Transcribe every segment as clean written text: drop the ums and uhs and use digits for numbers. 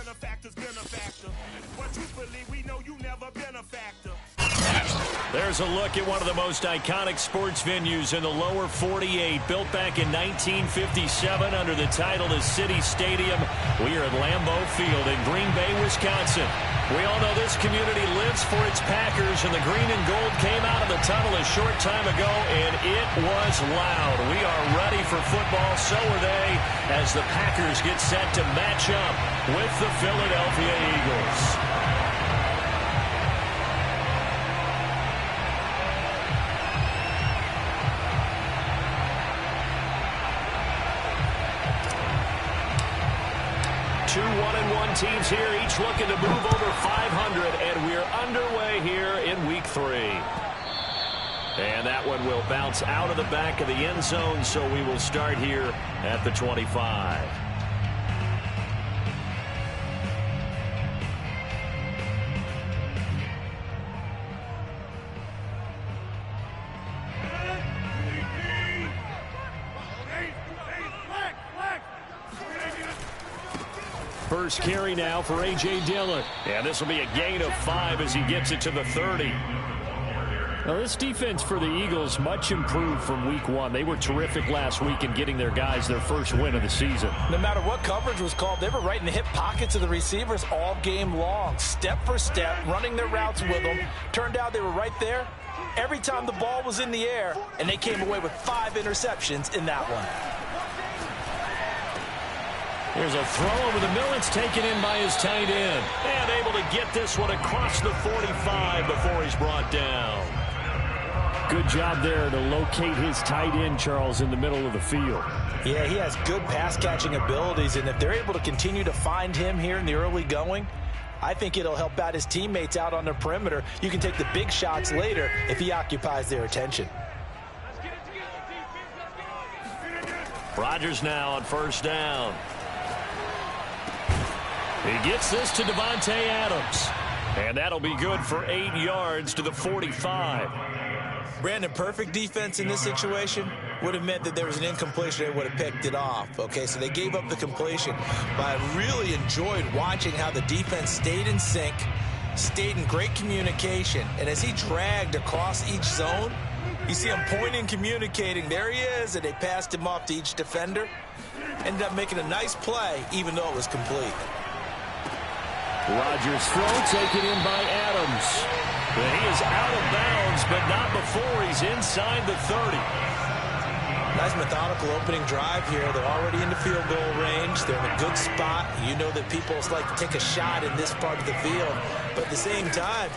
But truthfully, we know you never been a factor. There's a look at one of the most iconic sports venues in the lower 48, built back in 1957 under the title of City Stadium. We are at Lambeau Field in Green Bay, Wisconsin. We all know this community lives for its Packers, and the green and gold came out of the tunnel a short time ago, and it was loud. We are ready for football, so are they, as the Packers get set to match up with the Philadelphia Eagles. Two 1-1 teams here, each looking to move over 500, and we're underway here in Week 3. And that one will bounce out of the back of the end zone, so we will start here at the 25. First carry now for A.J. Dillon. And this will be a gain of 5 as he gets it to the 30. Now, this defense for the Eagles much improved from Week 1. They were terrific last week in getting their guys their first win of the season. No matter what coverage was called, they were right in the hip pockets of the receivers all game long. Step for step, running their routes with them. Turned out they were right there every time the ball was in the air, and they came away with 5 interceptions in that one. Here's a throw over the middle. It's taken in by his tight end. And able to get this one across the 45 before he's brought down. Good job there to locate his tight end, Charles, in the middle of the field. Yeah, he has good pass-catching abilities, and if they're able to continue to find him here in the early going, I think it'll help out his teammates out on the perimeter. You can take the big shots later if he occupies their attention. Rodgers now on first down. He gets this to Devontae Adams. And that'll be good for 8 yards to the 45. Brandon, perfect defense in this situation would have meant that there was an incompletion. They would have picked it off. Okay, so they gave up the completion. But I really enjoyed watching how the defense stayed in sync, stayed in great communication. And as he dragged across each zone, you see him pointing, communicating. There he is, and they passed him off to each defender. Ended up making a nice play, even though it was complete. Rodgers' throw taken in by Adams. He is out of bounds, but not before he's inside the 30. Nice methodical opening drive here. They're already in the field goal range. They're in a good spot. You know that people like to take a shot in this part of the field. But at the same time,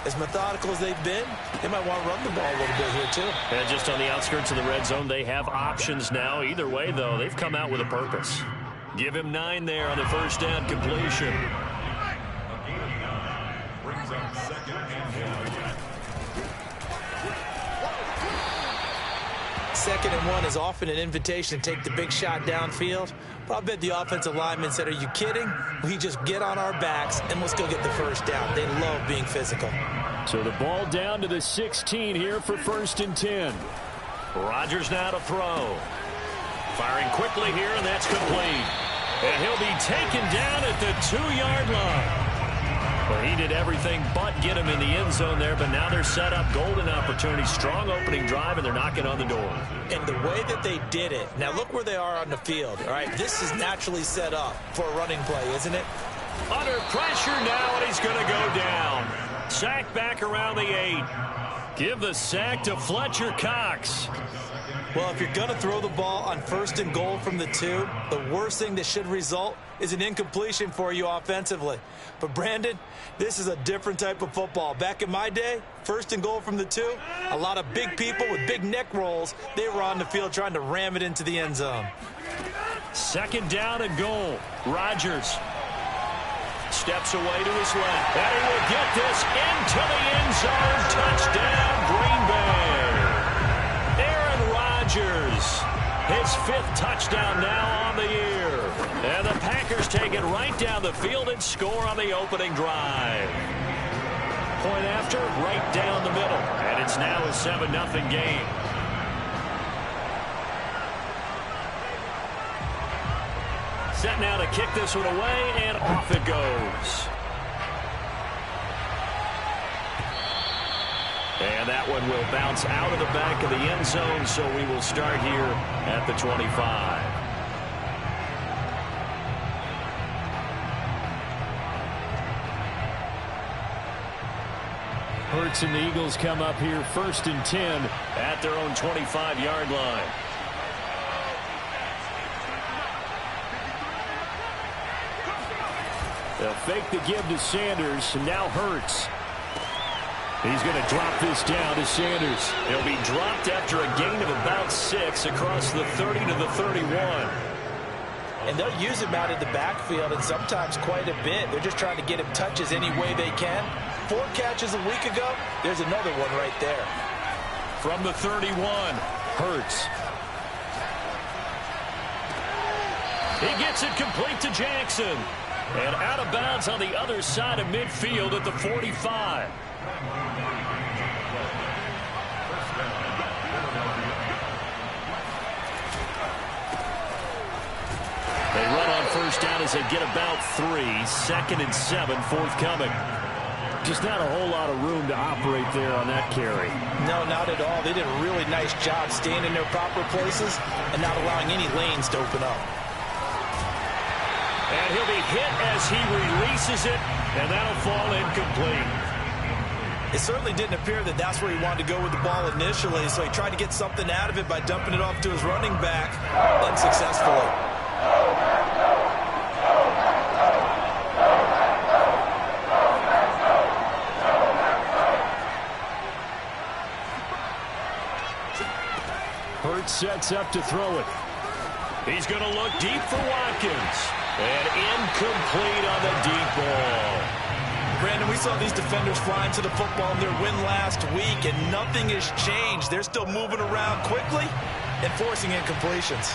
as methodical as they've been, they might want to run the ball a little bit here too. And just on the outskirts of the red zone, they have options now. Either way, though, they've come out with a purpose. Give him 9 there on the first down completion. Second and 1 is often an invitation to take the big shot downfield. But I bet the offensive lineman said, are you kidding? We just get on our backs and let's go get the first down. They love being physical. So the ball down to the 16 here for first and 10. Rodgers now to throw. Firing quickly here, and that's complete. And he'll be taken down at the 2-yard line. Well, he did everything but get him in the end zone there, but now they're set up. Golden opportunity, strong opening drive, and they're knocking on the door. And the way that they did it, now look where they are on the field. All right, this is naturally set up for a running play, isn't it? Under pressure now, and he's going to go down. Sack back around the 8. Give the sack to Fletcher Cox. Well, if you're going to throw the ball on first and goal from the 2, the worst thing that should result is an incompletion for you offensively. But, Brandon, this is a different type of football. Back in my day, first and goal from the 2, a lot of big people with big neck rolls, they were on the field trying to ram it into the end zone. Second down and goal. Rodgers steps away to his left. And he will get this into the end zone. Touchdown, Green Bay. Aaron Rodgers, his 5th touchdown now on the year. And the Packers take it right down the field and score on the opening drive. Point after, right down the middle. And it's now a 7-0 game. set now to kick this one away, and off it goes. And that one will bounce out of the back of the end zone, so we will start here at the 25. Hurts and the Eagles come up here 1st and 10 at their own 25-yard line. They'll fake the give to Sanders, and now Hurts. He's going to drop this down to Sanders. He'll be dropped after a gain of about 6 across the 30 to the 31. And they'll use him out in the backfield, and sometimes quite a bit. They're just trying to get him touches any way they can. 4 catches a week ago. There's another one right there. From the 31, Hurts. He gets it complete to Jackson. And out of bounds on the other side of midfield at the 45. They run on first down as they get about 3. 2nd and 7 forthcoming. Just not a whole lot of room to operate there on that carry. No, not at all. They did a really nice job staying in their proper places and not allowing any lanes to open up. And he'll be hit as he releases it, and that'll fall incomplete. It certainly didn't appear that that's where he wanted to go with the ball initially, so he tried to get something out of it by dumping it off to his running back unsuccessfully. Hurts sets up to throw it. He's going to look deep for Watkins. And incomplete on the deep ball. Brandon, we saw these defenders flying to the football in their win last week, and nothing has changed. They're still moving around quickly and forcing incompletions.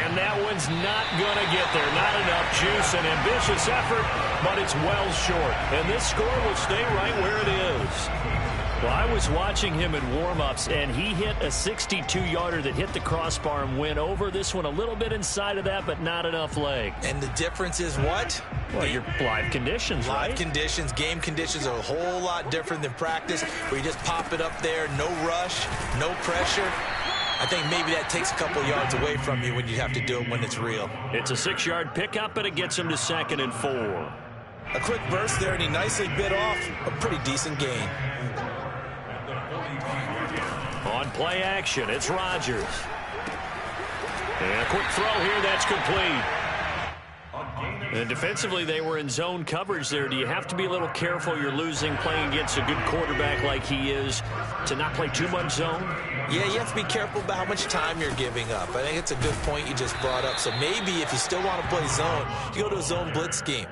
And that one's not going to get there. Not enough juice. An ambitious effort, but it's well short. And this score will stay right where it is. Well, I was watching him in warm-ups, and he hit a 62-yarder that hit the crossbar and went over. This one a little bit inside of that, but not enough leg. And the difference is what? Well, your live conditions, right? Live conditions, game conditions are a whole lot different than practice, where you just pop it up there, no rush, no pressure. I think maybe that takes a couple yards away from you when you have to do it when it's real. It's a 6-yard pickup, and it gets him to 2nd and 4. A quick burst there, and he nicely bit off a pretty decent gain. On play action, it's Rodgers. And a quick throw here, that's complete. And defensively, they were in zone coverage there. Do you have to be a little careful? You're losing playing against a good quarterback like he is to not play too much zone? Yeah, you have to be careful about how much time you're giving up. I think it's a good point you just brought up. So maybe if you still want to play zone, you go to a zone blitz scheme.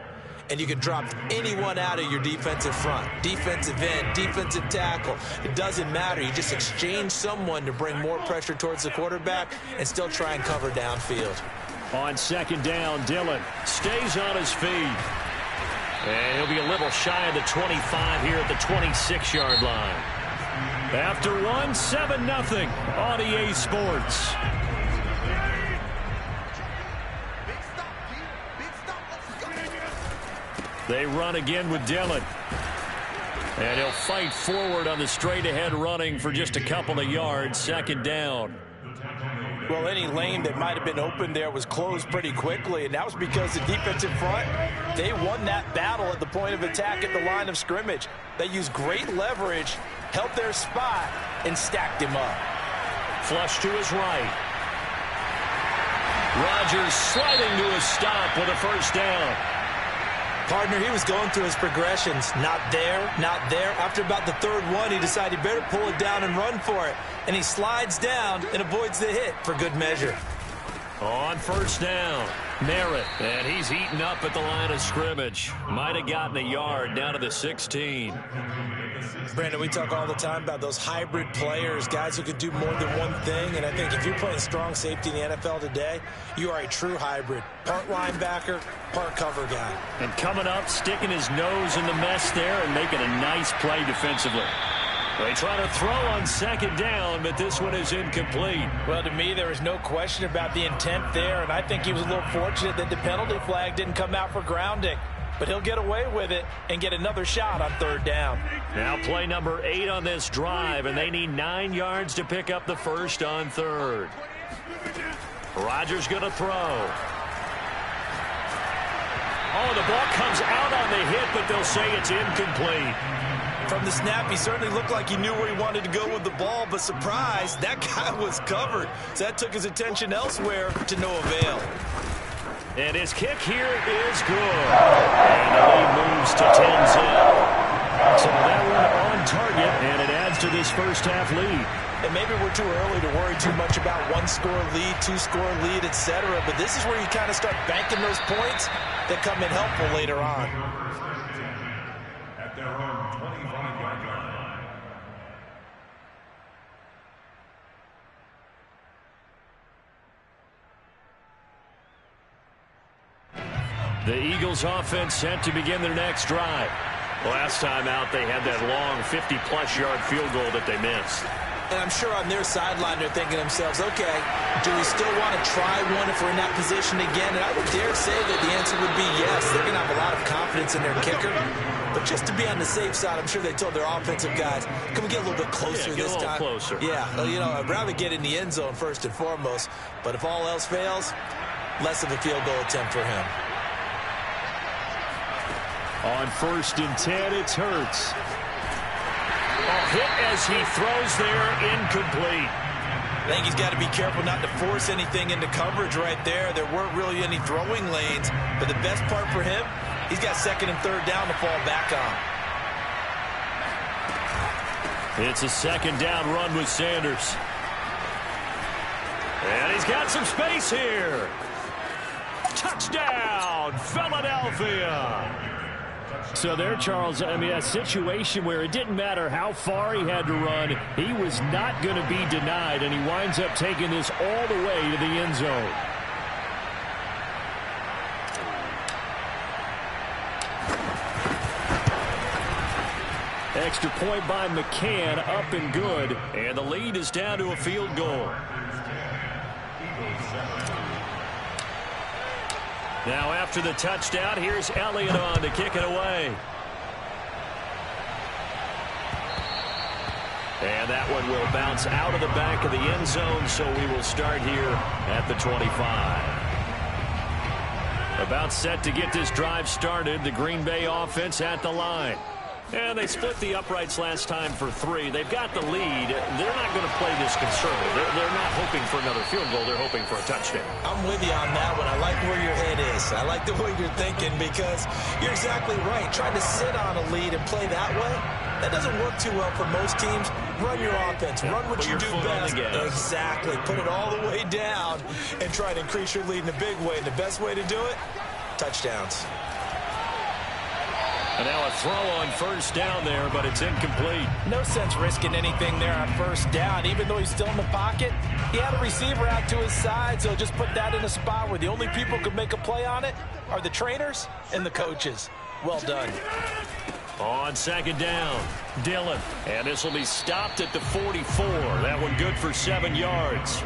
And you can drop anyone out of your defensive front. Defensive end, defensive tackle. It doesn't matter. You just exchange someone to bring more pressure towards the quarterback and still try and cover downfield. On 2nd down, Dillon stays on his feet. And he'll be a little shy of the 25 here at the 26-yard line. After one, 7-0 on EA Sports. They run again with Dillon. And he'll fight forward on the straight-ahead running for just a couple of yards. 2nd down. Well, any lane that might have been open there was closed pretty quickly, and that was because the defensive front, they won that battle at the point of attack at the line of scrimmage. They used great leverage, held their spot, and stacked him up. Flush to his right. Rodgers sliding to a stop with a 1st down. Partner, he was going through his progressions. Not there, not there. After about the 3rd one, he decided he better pull it down and run for it. And he slides down and avoids the hit for good measure. On 1st down, Merritt. And he's eaten up at the line of scrimmage. Might have gotten a yard down to the 16. Brandon, we talk all the time about those hybrid players, guys who could do more than one thing. And I think if you're playing strong safety in the NFL today, you are a true hybrid. Part linebacker, part cover guy. And coming up, sticking his nose in the mess there and making a nice play defensively. They try to throw on second down, but this one is incomplete. Well, to me, there is no question about the intent there, and I think he was a little fortunate that the penalty flag didn't come out for grounding. But he'll get away with it and get another shot on third down. Now play number 8 on this drive, and they need 9 yards to pick up the first on third. Rodgers going to throw. Oh, the ball comes out on the hit, but they'll say it's incomplete. From the snap, he certainly looked like he knew where he wanted to go with the ball, but surprise, that guy was covered. So that took his attention elsewhere to no avail. And his kick here is good. And the lead moves to 10-0. So that one on target, and it adds to this first half lead. And maybe we're too early to worry too much about one-score lead, two-score lead, etc. But this is where you kind of start banking those points that come in helpful later on. At their own 25-yard line. The Eagles offense set to begin their next drive. Last time out, they had that long 50-plus yard field goal that they missed. And I'm sure on their sideline they're thinking to themselves, okay, do we still want to try one if we're in that position again? And I would dare say that the answer would be yes. They're going to have a lot of confidence in their kicker. But just to be on the safe side, I'm sure they told their offensive guys, can we get a little bit closer this time? Closer. Yeah, you know, I'd rather get in the end zone first and foremost. But if all else fails, less of a field goal attempt for him. On 1st and 10, it's Hurts. A hit as he throws there, incomplete. I think he's got to be careful not to force anything into coverage right there. There weren't really any throwing lanes. But the best part for him, he's got second and third down to fall back on. It's a second down run with Sanders. And he's got some space here. Touchdown, Philadelphia. So there, Charles, I mean, a situation where it didn't matter how far he had to run, he was not going to be denied, and he winds up taking this all the way to the end zone. Extra point by McCann, up and good, and the lead is down to a field goal. Now after the touchdown, here's Elliott on to kick it away. And that one will bounce out of the back of the end zone, so we will start here at the 25. About set to get this drive started, the Green Bay offense at the line. And they split the uprights last time for 3. They've got the lead. They're not going to play this conservative. They're not hoping for another field goal. They're hoping for a touchdown. I'm with you on that one. I like where your head is. I like the way you're thinking because you're exactly right. Trying to sit on a lead and play that way, that doesn't work too well for most teams. Run your offense. Run what you do best. Exactly. Put it all the way down and try to increase your lead in a big way. And the best way to do it, touchdowns. And now a throw on first down there, but it's incomplete. No sense risking anything there on first down. Even though he's still in the pocket, he had a receiver out to his side, so just put that in a spot where the only people who could make a play on it are the trainers and the coaches. Well done. On second down, Dillon. And this will be stopped at the 44. That one good for 7 yards.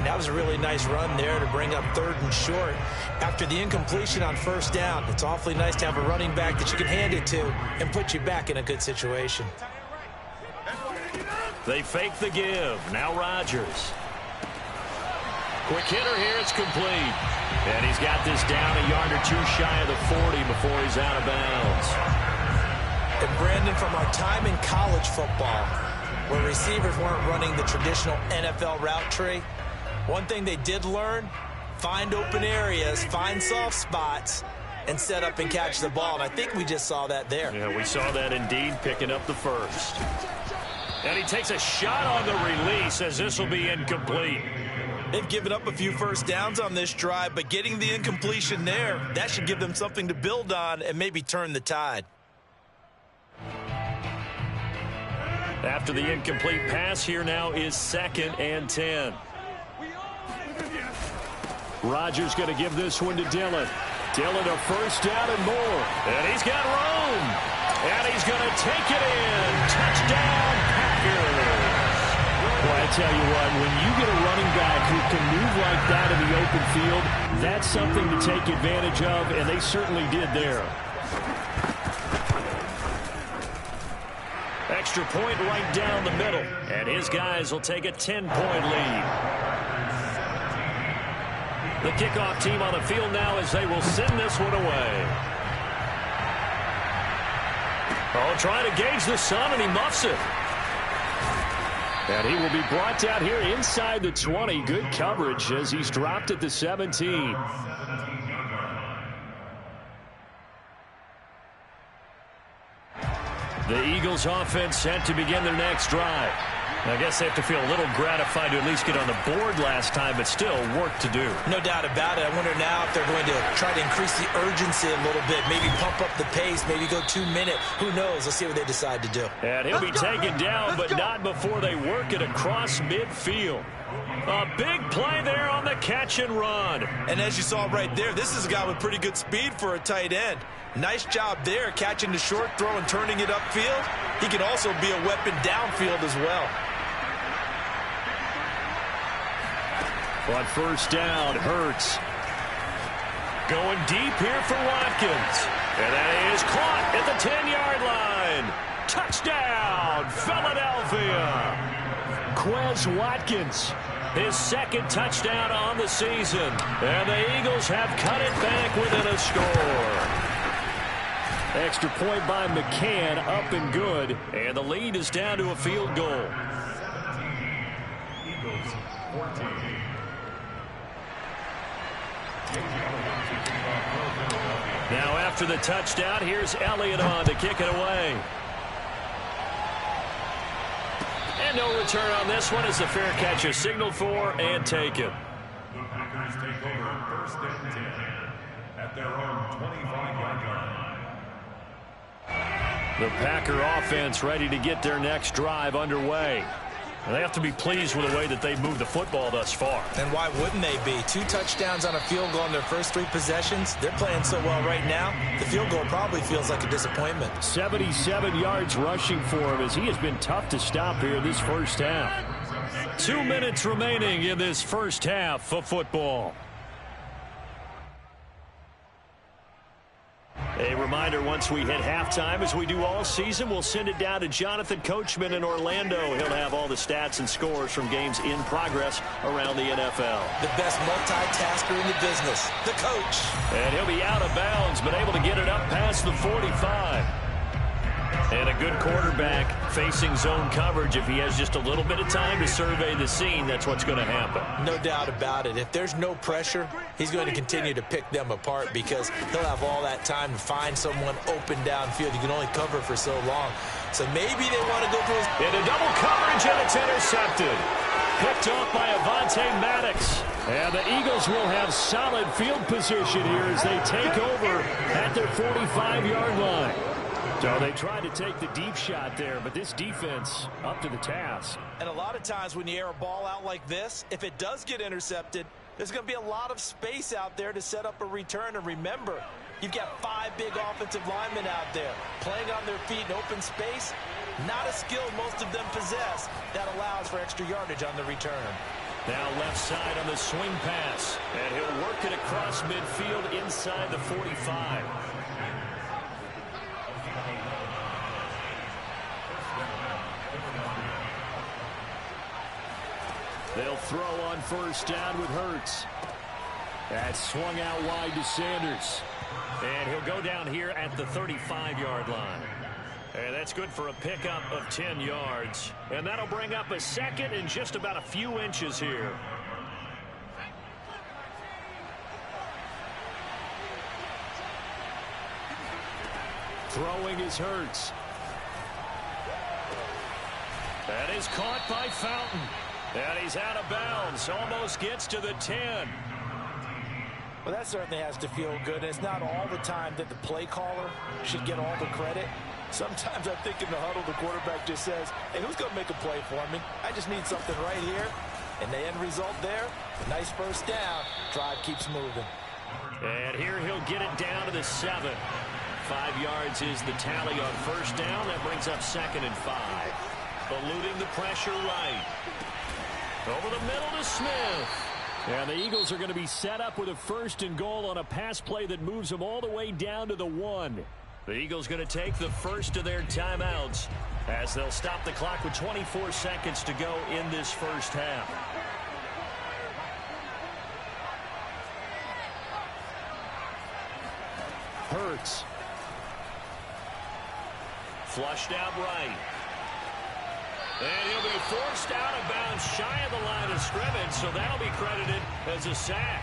That was a really nice run there to bring up third and short. After the incompletion on first down, it's awfully nice to have a running back that you can hand it to and put you back in a good situation. They fake the give. Now Rodgers. Quick hitter here. It's complete. And he's got this down a yard or 2 shy of the 40 before he's out of bounds. And Brandon, from our time in college football, where receivers weren't running the traditional NFL route tree, one thing they did learn, find open areas, find soft spots, and set up and catch the ball. And I think we just saw that there. Yeah, we saw that indeed, picking up the first. And he takes a shot on the release as this will be incomplete. They've given up a few first downs on this drive, but getting the incompletion there, that should give them something to build on and maybe turn the tide. After the incomplete pass, here now is 2nd and 10. Rodgers going to give this one to Dillon. Dillon a first down and more. And he's got room. And he's going to take it in. Touchdown, tell you what, when you get a running back who can move like that in the open field, that's something to take advantage of, and they certainly did there. Extra point right down the middle, and his guys will take a 10-point lead. The kickoff team on the field now as they will send this one away. Oh, trying to gauge the sun, and he muffs it. And he will be brought down here inside the 20. Good coverage as he's dropped at the 17. The Eagles offense set to begin their next drive. I guess they have to feel a little gratified to at least get on the board last time, but still work to do. No doubt about it. I wonder now if they're going to try to increase the urgency a little bit, maybe pump up the pace, maybe go 2-minute. Who knows? Let's see what they decide to do. And he'll be taken down, but not before they work it across midfield. A big play there on the catch and run. And as you saw right there, this is a guy with pretty good speed for a tight end. Nice job there, catching the short throw and turning it upfield. He can also be a weapon downfield as well. On first down, Hurts. Going deep here for Watkins. And that is caught at the 10-yard line. Touchdown, Philadelphia. Quez Watkins, his second touchdown on the season. And the Eagles have cut it back within a score. Extra point by McCann, up and good. And the lead is down to a field goal. Eagles 14. Now after the touchdown, here's Elliott on to kick it away. And no return on this one as the fair catch is signaled for and taken. The Packers take over first and 10 at their own 25-yard line. The Packer offense ready to get their next drive underway. And they have to be pleased with the way that they've moved the football thus far. And why wouldn't they be? 2 touchdowns on a field goal in their first 3 possessions. They're playing so well right now, the field goal probably feels like a disappointment. 77 yards rushing for him as he has been tough to stop here this first half. 2 minutes remaining in this first half of football. A reminder, once we hit halftime, as we do all season, we'll send it down to Jonathan Coachman in Orlando. He'll have all the stats and scores from games in progress around the NFL. The best multitasker in the business, the coach. And he'll be out of bounds, but able to get it up past the 45. And a good quarterback facing zone coverage. If he has just a little bit of time to survey the scene, that's what's going to happen. No doubt about it. If there's no pressure, he's going to continue to pick them apart because he'll have all that time to find someone open downfield. You can only cover for so long. So maybe they want to go for his... Into double coverage, and it's intercepted. Picked off by Avonte Maddox. And the Eagles will have solid field position here as they take over at their 45-yard line. So they tried to take the deep shot there, but this defense up to the task. And a lot of times when you air a ball out like this, if it does get intercepted, there's going to be a lot of space out there to set up a return. And remember, you've got 5 big offensive linemen out there playing on their feet in open space. Not a skill most of them possess that allows for extra yardage on the return. Now left side on the swing pass. And he'll work it across midfield inside the 45. They'll throw on first down with Hurts. That's swung out wide to Sanders. And he'll go down here at the 35-yard line. And that's good for a pickup of 10 yards. And that'll bring up a second and just about a few inches here. Throwing is Hurts. That is caught by Fountain. And he's out of bounds. Almost gets to the 10. Well, that certainly has to feel good. It's not all the time that the play caller should get all the credit. Sometimes I think in the huddle, the quarterback just says, hey, who's going to make a play for me? I just need something right here. And the end result there, nice first down. Drive keeps moving. And here he'll get it down to the 7. 5 yards is the tally on first down. That brings up 2nd and 5. Eluding the pressure right. Over the middle to Smith. And the Eagles are going to be set up with a 1st and goal on a pass play that moves them all the way down to the 1. The Eagles going to take the first of their timeouts as they'll stop the clock with 24 seconds to go in this first half. Hurts. Flushed out right. And he'll be forced out of bounds shy of the line of scrimmage, so that'll be credited as a sack.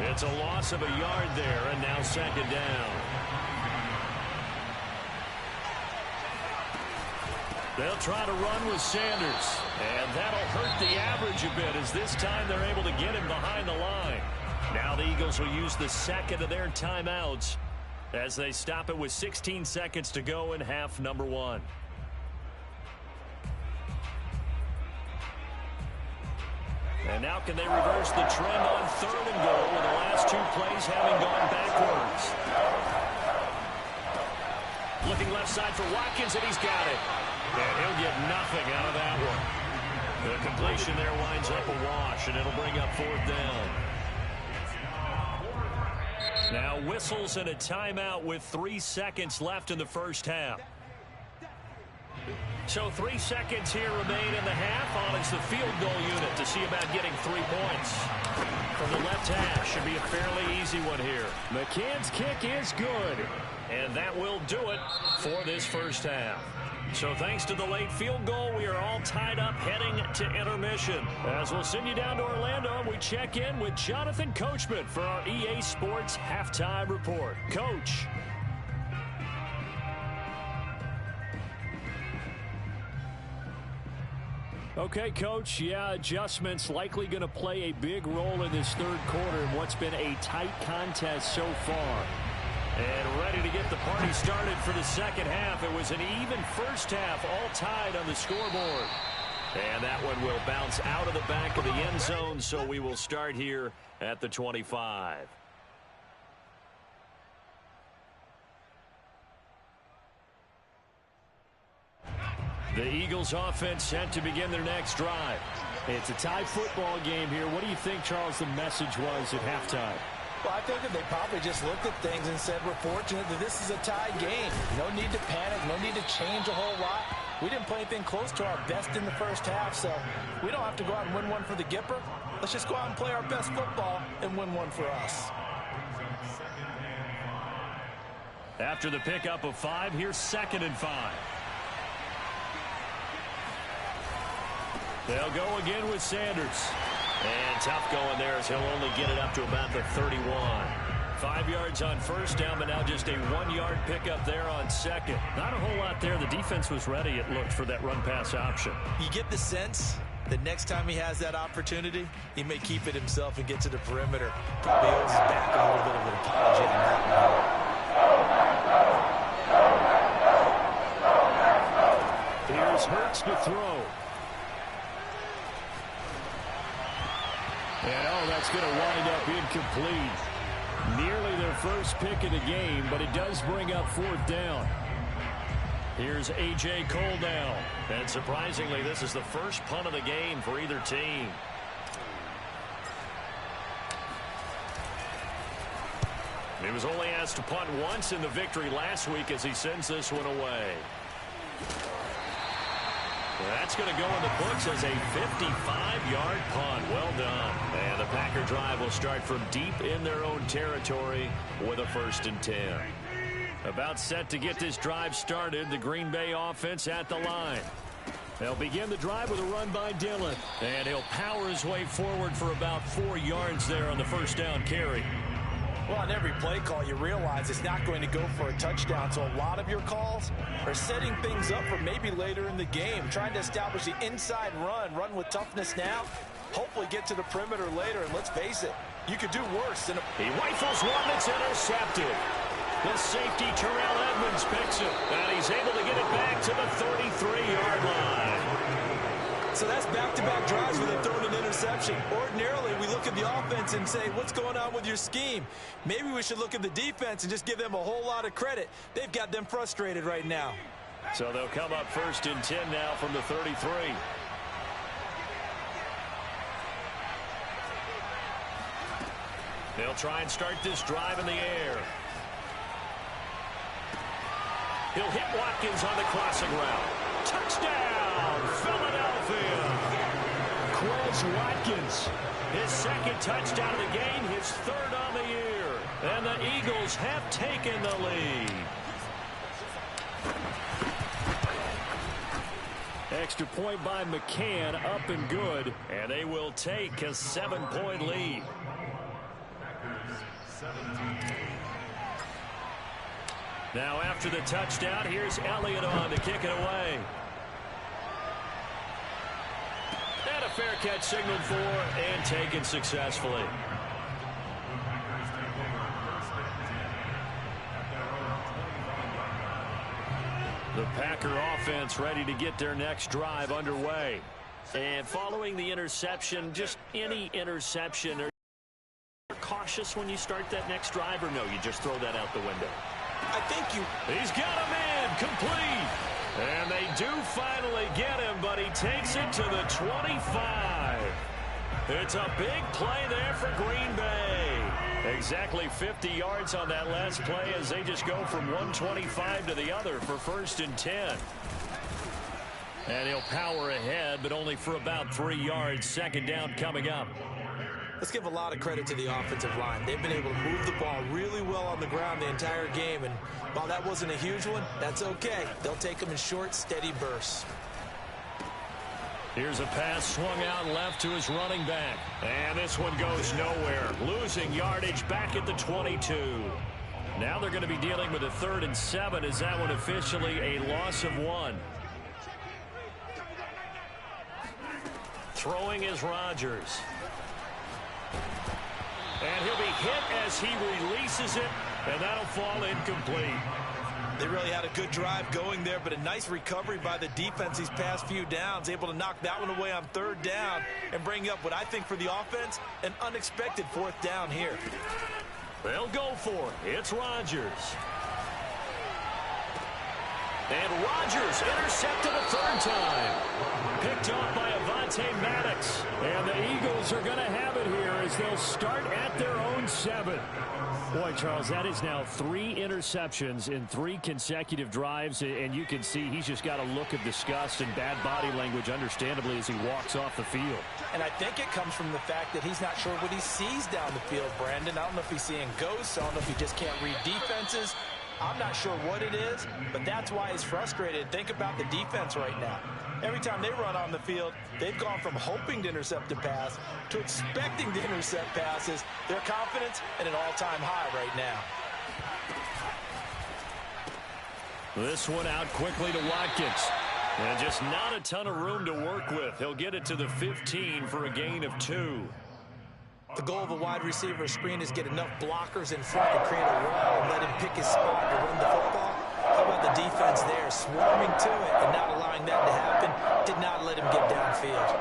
It's a loss of a yard there, and now 2nd down. They'll try to run with Sanders, and that'll hurt the average a bit as this time they're able to get him behind the line. Now the Eagles will use the 2nd of their timeouts as they stop it with 16 seconds to go in half number 1. And now can they reverse the trend on 3rd and goal with the last 2 plays having gone backwards? Looking left side for Watkins, and he's got it. And he'll get nothing out of that one. The completion there winds up a wash, and it'll bring up 4th down. Now whistles and a timeout with 3 seconds left in the first half. So 3 seconds here remain in the half. On is the field goal unit to see about getting 3 points. From the left half, should be a fairly easy one here. McCann's kick is good. And that will do it for this first half. So thanks to the late field goal, we are all tied up heading to intermission. As we'll send you down to Orlando, we check in with Jonathan Coachman for our EA Sports Halftime Report. Coach. Okay, Coach, yeah, adjustments likely going to play a big role in this 3rd quarter in what's been a tight contest so far. And ready to get the party started for the 2nd half. It was an even first half, all tied on the scoreboard. And that one will bounce out of the back of the end zone, so we will start here at the 25. The Eagles offense set to begin their next drive. It's a tie football game here. What do you think, Charles, the message was at halftime? Well, I think that they probably just looked at things and said, we're fortunate that this is a tie game. No need to panic, no need to change a whole lot. We didn't play anything close to our best in the first half, so we don't have to go out and win one for the Gipper. Let's just go out and play our best football and win one for us. After the pickup of 5, here's 2nd and 5. They'll go again with Sanders. And tough going there as he'll only get it up to about the 31. 5 yards on 1st down, but now just a 1-yard pickup there on 2nd. Not a whole lot there. The defense was ready, it looked, for that run-pass option. You get the sense that next time he has that opportunity, he may keep it himself and get to the perimeter. Probably owes his back a little bit of an apology on that one. Here's Hurts to throw. And, that's going to wind up incomplete. Nearly their first pick of the game, but it does bring up 4th down. Here's A.J. Cole now. And surprisingly, this is the first punt of the game for either team. He was only asked to punt once in the victory last week as he sends this one away. That's going to go in the books as a 55-yard punt. Well done. And the Packer drive will start from deep in their own territory with a 1st and 10. About set to get this drive started. The Green Bay offense at the line. They'll begin the drive with a run by Dillon. And he'll power his way forward for about 4 yards there on the 1st down carry. Well, on every play call, you realize it's not going to go for a touchdown. So a lot of your calls are setting things up for maybe later in the game, trying to establish the inside run with toughness now, hopefully get to the perimeter later. And let's face it, you could do worse. He rifles one that's intercepted. The safety, Terrell Edmonds, picks it, and he's able to get it back to the 33-yard line. So that's back-to-back drives where they've thrown an interception. Ordinarily, we look at the offense and say, what's going on with your scheme? Maybe we should look at the defense and just give them a whole lot of credit. They've got them frustrated right now. So they'll come up 1st and 10 now from the 33. They'll try and start this drive in the air. He'll hit Watkins on the crossing route. Touchdown, Philadelphia. Quez Watkins, his second touchdown of the game, his third on the year. And the Eagles have taken the lead. Extra point by McCann, up and good. And they will take a 7-point lead. Now after the touchdown, here's Elliott on to kick it away. And a fair catch signaled for and taken successfully. The Packer offense ready to get their next drive underway. And following the interception, just any interception, are you cautious when you start that next drive, or no, you just throw that out the window? I think you... He's got him in, complete. And they do finally get him, but he takes it to the 25. It's a big play there for Green Bay. Exactly 50 yards on that last play as they just go from 125 to the other for 1st and 10. And he'll power ahead, but only for about 3 yards. 2nd down coming up. Let's give a lot of credit to the offensive line. They've been able to move the ball really well on the ground the entire game. And while that wasn't a huge one, that's okay. They'll take them in short, steady bursts. Here's a pass swung out left to his running back. And this one goes nowhere. Losing yardage back at the 22. Now they're going to be dealing with a 3rd and 7. Is that one officially a loss of 1? Throwing is Rodgers. And he'll be hit as he releases it, and that'll fall incomplete. They really had a good drive going there, but a nice recovery by the defense these past few downs, able to knock that one away on 3rd down and bring up what I think for the offense, an unexpected 4th down here. They'll go for it. It's Rodgers. And Rodgers intercepted a 3rd time. Picked off by Avonte Maddox. And the Eagles are going to have it here as they'll start at their own 7. Boy, Charles, that is now 3 interceptions in 3 consecutive drives. And you can see he's just got a look of disgust and bad body language, understandably, as he walks off the field. And I think it comes from the fact that he's not sure what he sees down the field, Brandon. I don't know if he's seeing ghosts. I don't know if he just can't read defenses. I'm not sure what it is, but that's why he's frustrated. Think about the defense right now. Every time they run on the field, they've gone from hoping to intercept a pass to expecting to intercept passes. Their confidence at an all-time high right now. This one out quickly to Watkins. And just not a ton of room to work with. He'll get it to the 15 for a gain of 2. The goal of a wide receiver screen is get enough blockers in front to create a wall and let him pick his spot to run the football. How about the defense there, swarming to it and not allowing that to happen? Did not let him get downfield.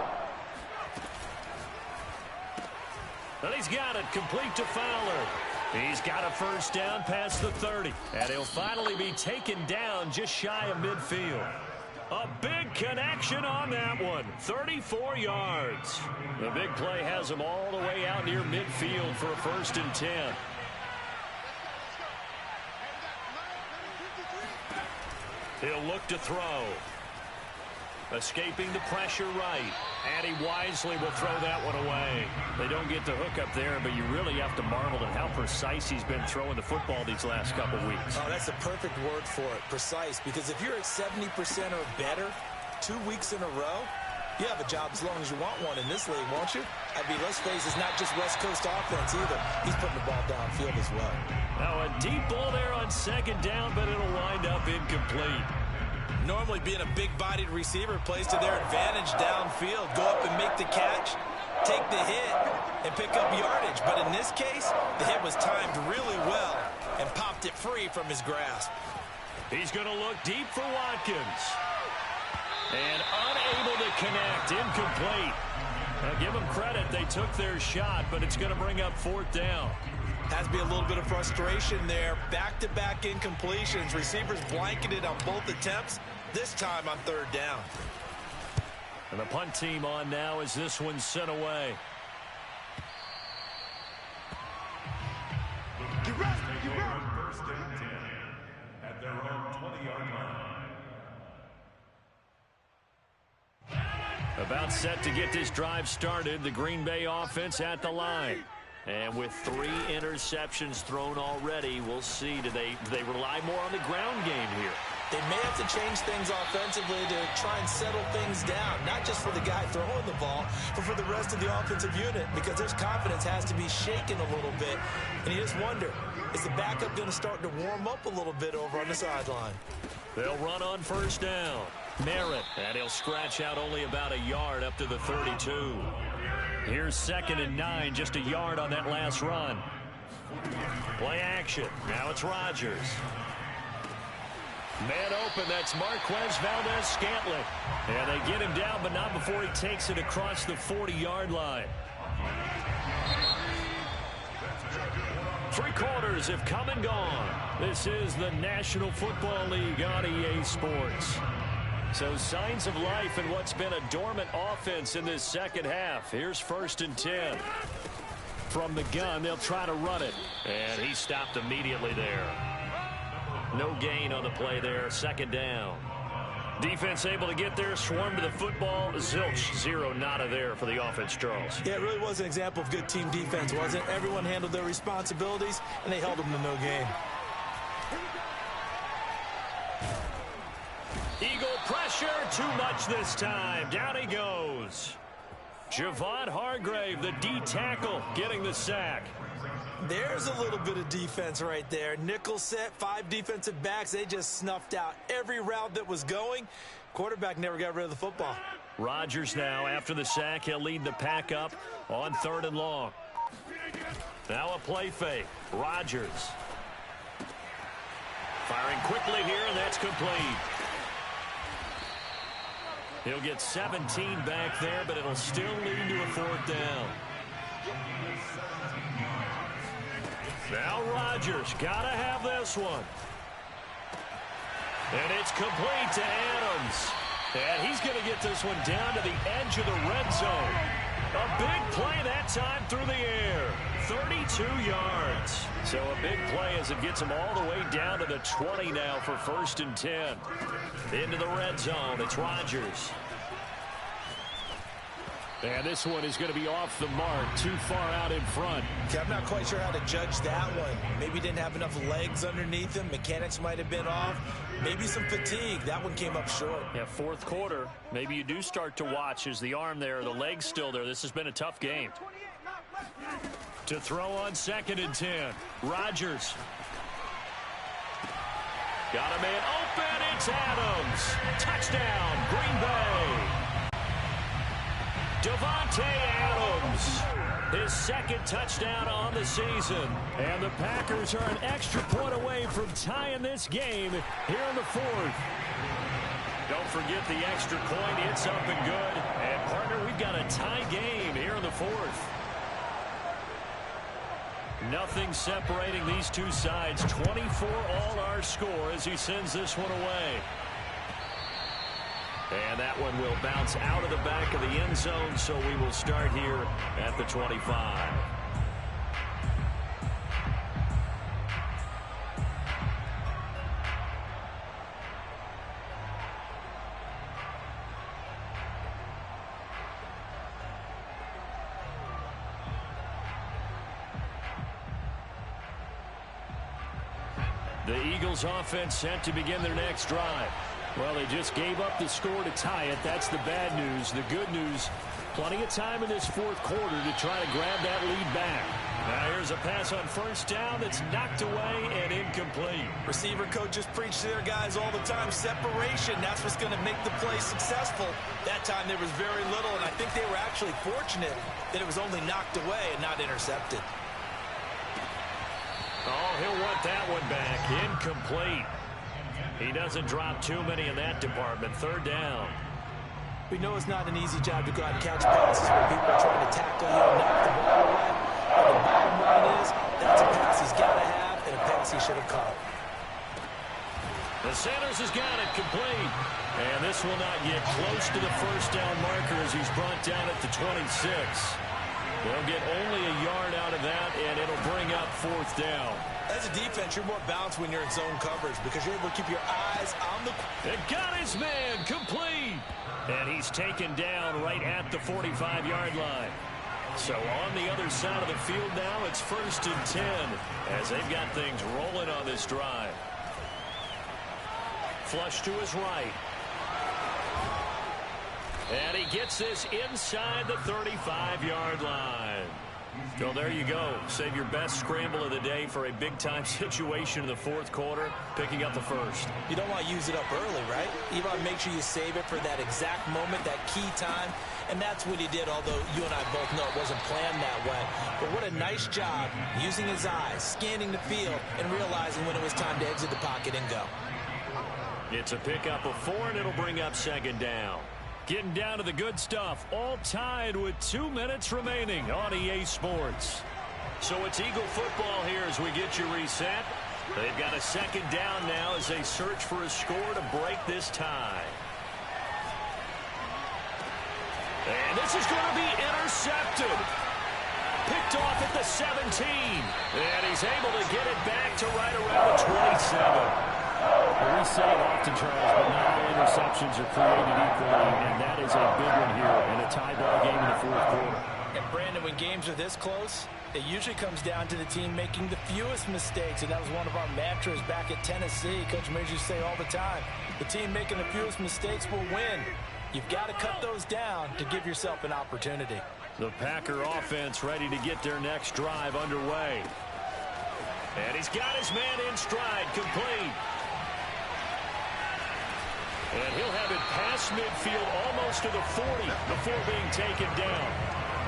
And he's got it, complete to Fowler. He's got a 1st down past the 30. And he'll finally be taken down just shy of midfield. A big connection on that one. 34 yards. The big play has him all the way out near midfield for a 1st and 10. He'll look to throw. Escaping the pressure right. And he wisely will throw that one away. They don't get the hook up there, but you really have to marvel at how precise he's been throwing the football these last couple weeks. Oh, that's a perfect word for it, precise, because if you're at 70% or better 2 weeks in a row, you have a job as long as you want one in this league, won't you? I mean, let's face it, it's not just West Coast offense either. He's putting the ball downfield as well. Now a deep ball there on 2nd down, but it'll wind up incomplete. Normally being a big-bodied receiver plays to their advantage downfield. Go up and make the catch, take the hit, and pick up yardage. But in this case, the hit was timed really well and popped it free from his grasp. He's going to look deep for Watkins. And unable to connect, incomplete. Now give them credit, they took their shot, but it's going to bring up 4th down. Has to be a little bit of frustration there. Back-to-back incompletions. Receivers blanketed on both attempts, this time on 3rd down. And the punt team on now as this one's sent away. About set to get this drive started, the Green Bay offense at the line. And with 3 interceptions thrown already, we'll see. Do they rely more on the ground game here? They may have to change things offensively to try and settle things down, not just for the guy throwing the ball, but for the rest of the offensive unit, because their confidence has to be shaken a little bit. And you just wonder, is the backup going to start to warm up a little bit over on the sideline? They'll run on first down. Merritt, and he'll scratch out only about a yard up to the 32. Here's 2nd and 9, just a yard on that last run. Play action. Now it's Rodgers. Man open, that's Marquez Valdez-Scantling. And they get him down, but not before he takes it across the 40-yard line. 3 quarters have come and gone. This is the National Football League on EA Sports. So signs of life in what's been a dormant offense in this second half. Here's 1st and 10. From the gun, they'll try to run it. And he stopped immediately there. No gain on the play there. 2nd down. Defense able to get there, swarm to the football. Zilch, 0 nada there for the offense, Charles. Yeah, it really was an example of good team defense, wasn't it? Everyone handled their responsibilities, and they held them to no gain. Eagle pressure, too much this time. Down he goes. Javon Hargrave, the D tackle, getting the sack. There's a little bit of defense right there. Nickel set, 5 defensive backs. They just snuffed out every route that was going. Quarterback never got rid of the football. Rodgers now, after the sack, he'll lead the pack up on 3rd and long. Now a play fake. Rodgers. Firing quickly here, and that's complete. He'll get 17 back there, but it'll still lead to a 4th down. Now Rodgers, gotta have this one. And it's complete to Adams. And he's going to get this one down to the edge of the red zone. A big play that time through the air. 32 yards. So a big play as it gets him all the way down to the 20 now for 1st and 10. Into the red zone, it's Rodgers. And this one is going to be off the mark, too far out in front. Okay, I'm not quite sure how to judge that one. Maybe he didn't have enough legs underneath him. Mechanics might have been off. Maybe some fatigue. That one came up short. Yeah, 4th quarter. Maybe you do start to watch as the arm there, the leg's still there. This has been a tough game. To throw on 2nd and 10. Rodgers. Got a man open. It's Adams. Touchdown, Green Bay. Davante Adams, his 2nd touchdown on the season. And the Packers are an extra point away from tying this game here in the 4th. Don't forget the extra point. It's up and good. And, partner, we've got a tie game here in the 4th. Nothing separating these two sides. 24 all our score as he sends this one away. And that one will bounce out of the back of the end zone, so we will start here at the 25. The Eagles offense set to begin their next drive. Well, they just gave up the score to tie it. That's the bad news. The good news, plenty of time in this 4th quarter to try to grab that lead back. Now here's a pass on 1st down that's knocked away and incomplete. Receiver coaches preach to their guys all the time. Separation, that's what's going to make the play successful. That time there was very little, and I think they were actually fortunate that it was only knocked away and not intercepted. Oh, he'll want that one back. Incomplete. He doesn't drop too many in that department. 3rd down. We know it's not an easy job to go out and catch passes when people are trying to tackle you and knock the ball away. But the bottom line is, that's a pass he's got to have and a pass he should have caught. The Sanders has got it complete. And this will not get close to the 1st down marker as he's brought down at the 26. They'll get only a yard out of that, and it'll bring up 4th down. As a defense, you're more balanced when you're in zone coverage because you're able to keep your eyes on the... It got his man complete. And he's taken down right at the 45-yard line. So on the other side of the field now, it's 1st and 10 as they've got things rolling on this drive. Flush to his right. And he gets this inside the 35-yard line. So there you go. Save your best scramble of the day for a big-time situation in the fourth quarter, picking up the first. You don't want to use it up early, right? You want to make sure you save it for that exact moment, that key time. And that's what he did, although you and I both know it wasn't planned that way. But what a nice job using his eyes, scanning the field, and realizing when it was time to exit the pocket and go. It's a pickup of 4, and it'll bring up 2nd down. Getting down to the good stuff, all tied with 2 minutes remaining on EA Sports. So it's Eagle football here as we get you reset. They've got a 2nd down now as they search for a score to break this tie. And this is going to be intercepted. Picked off at the 17. And he's able to get it back to right around the 27. Well, we say it often, Charles, but not all interceptions are created equally, and that is a big one here in a tie ball game in the fourth quarter. And, Brandon, when games are this close, it usually comes down to the team making the fewest mistakes, and that was one of our mantras back at Tennessee. Coach Majors used to say all the time, the team making the fewest mistakes will win. You've got to cut those down to give yourself an opportunity. The Packer offense ready to get their next drive underway. And he's got his man in stride, complete. And he'll have it past midfield almost to the 40 before being taken down.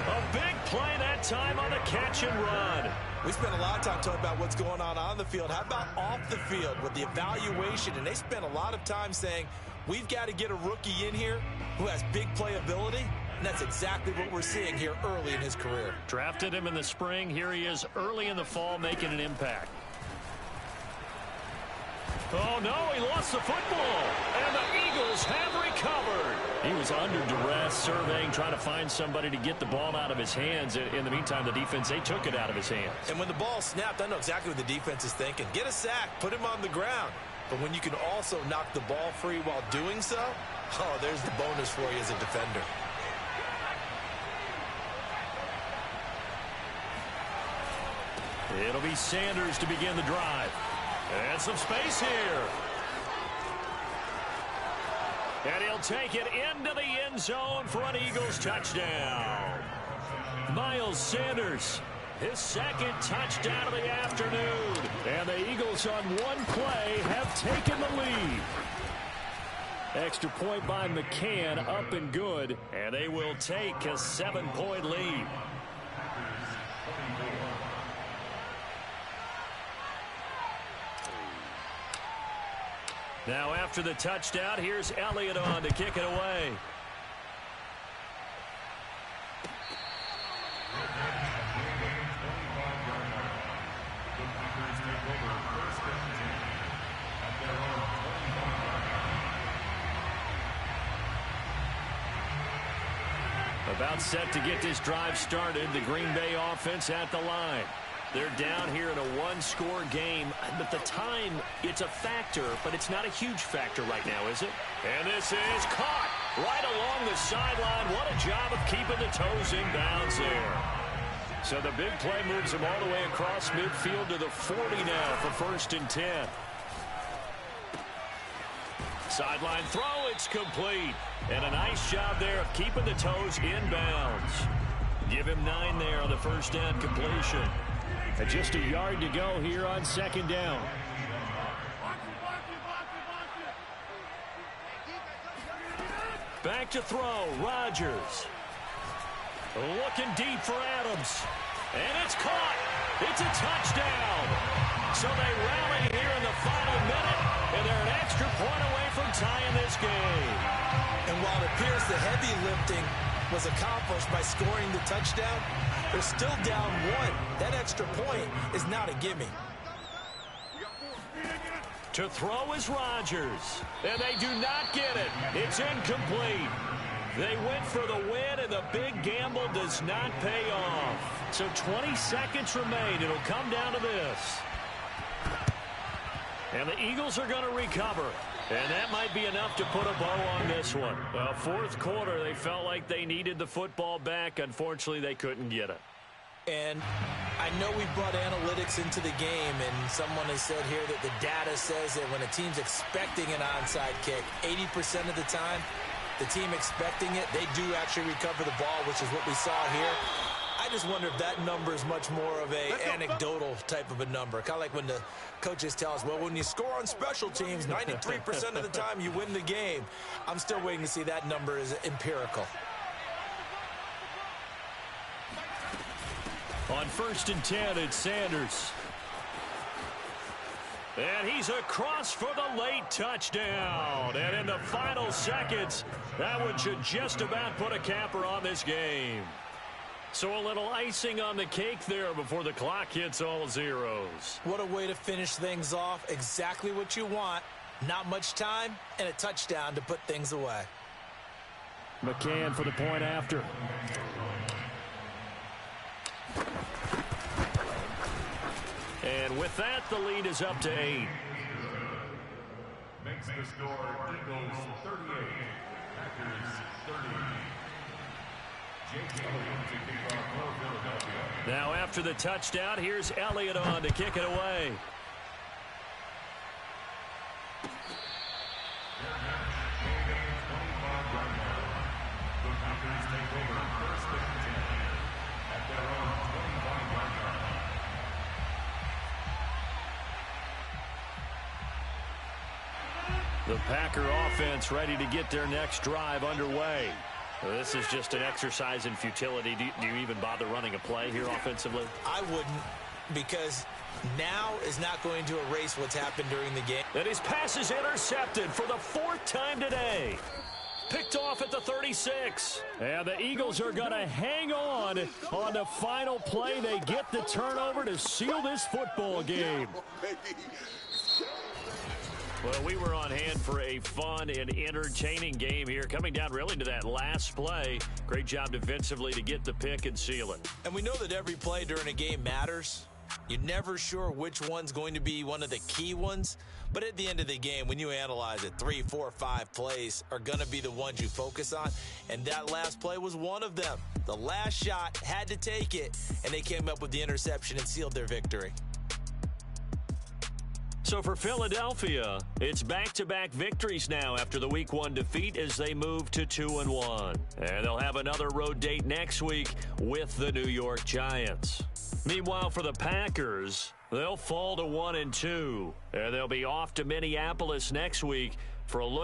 A big play that time on the catch and run. We spent a lot of time talking about what's going on the field. How about off the field with the evaluation? And they spent a lot of time saying, we've got to get a rookie in here who has big playability. And that's exactly what we're seeing here early in his career. Drafted him in the spring. Here he is early in the fall making an impact. Oh, no, he lost the football. And the Eagles have recovered. He was under duress, surveying, trying to find somebody to get the ball out of his hands. In the meantime, the defense, they took it out of his hands. And when the ball snapped, I know exactly what the defense is thinking. Get a sack, put him on the ground. But when you can also knock the ball free while doing so, oh, there's the bonus for you as a defender. It'll be Sanders to begin the drive. And some space here. And he'll take it into the end zone for an Eagles touchdown. Miles Sanders, his 2nd touchdown of the afternoon. And the Eagles on one play have taken the lead. Extra point by McCann, up and good. And they will take a 7-point lead. Now after the touchdown, here's Elliott on to kick it away. About set to get this drive started. The Green Bay offense at the line. They're down here in a one-score game. But the time, it's a factor, but it's not a huge factor right now, is it? And this is caught right along the sideline. What a job of keeping the toes in bounds there. So the big play moves him all the way across midfield to the 40 now for 1st and 10. Sideline throw, it's complete. And a nice job there of keeping the toes in bounds. Give him 9 there on the first down completion. And just a yard to go here on 2nd down. Back to throw, Rodgers. Looking deep for Adams. And it's caught. It's a touchdown. So they rally here in the final minute, and they're an extra point away from tying this game. And while it appears the heavy lifting was accomplished by scoring the touchdown, they're still down 1. That extra point is not a gimme. To throw is Rodgers, and they do not get it. It's incomplete. They went for the win, and the big gamble does not pay off. So 20 seconds remain. It'll come down to this. And the Eagles are going to recover. And that might be enough to put a bow on this one. Fourth quarter, they felt like they needed the football back. Unfortunately, they couldn't get it. And I know we brought analytics into the game, and someone has said here that the data says that when a team's expecting an onside kick, 80% of the time, the team expecting it, they do actually recover the ball, which is what we saw here. I just wonder if that number is much more of a anecdotal type of a number. Kind of like when the coaches tell us, well, when you score on special teams, 93% of the time you win the game. I'm still waiting to see that number is empirical. On 1st and 10, it's Sanders. And he's across for the late touchdown. And in the final seconds, that one should just about put a capper on this game. So a little icing on the cake there before the clock hits all zeros. What a way to finish things off. Exactly what you want. Not much time and a touchdown to put things away. McCann for the point after. And with that, the lead is up to 8. Makes the score Eagles 38, Packers 30. Now after the touchdown, here's Elliott on to kick it away. The Packers take over 1st and 10 at their own 25-yard line. The Packer offense ready to get their next drive underway. This is just an exercise in futility. Do you even bother running a play here offensively? I wouldn't, because now is not going to erase what's happened during the game. And his pass is intercepted for the 4th time today. Picked off at the 36. And the Eagles are going to hang on the final play. They get the turnover to seal this football game. Well, we were on hand for a fun and entertaining game here, coming down really to that last play. Great job defensively to get the pick and seal it. And we know that every play during a game matters. You're never sure which one's going to be one of the key ones. But at the end of the game, when you analyze it, 3, 4, 5 plays are going to be the ones you focus on. And that last play was one of them. The last shot had to take it, and they came up with the interception and sealed their victory. So for Philadelphia, it's back-to-back victories now after the Week 1 defeat as they move to 2-1. And they'll have another road date next week with the New York Giants. Meanwhile, for the Packers, they'll fall to 1-2. And they'll be off to Minneapolis next week for a look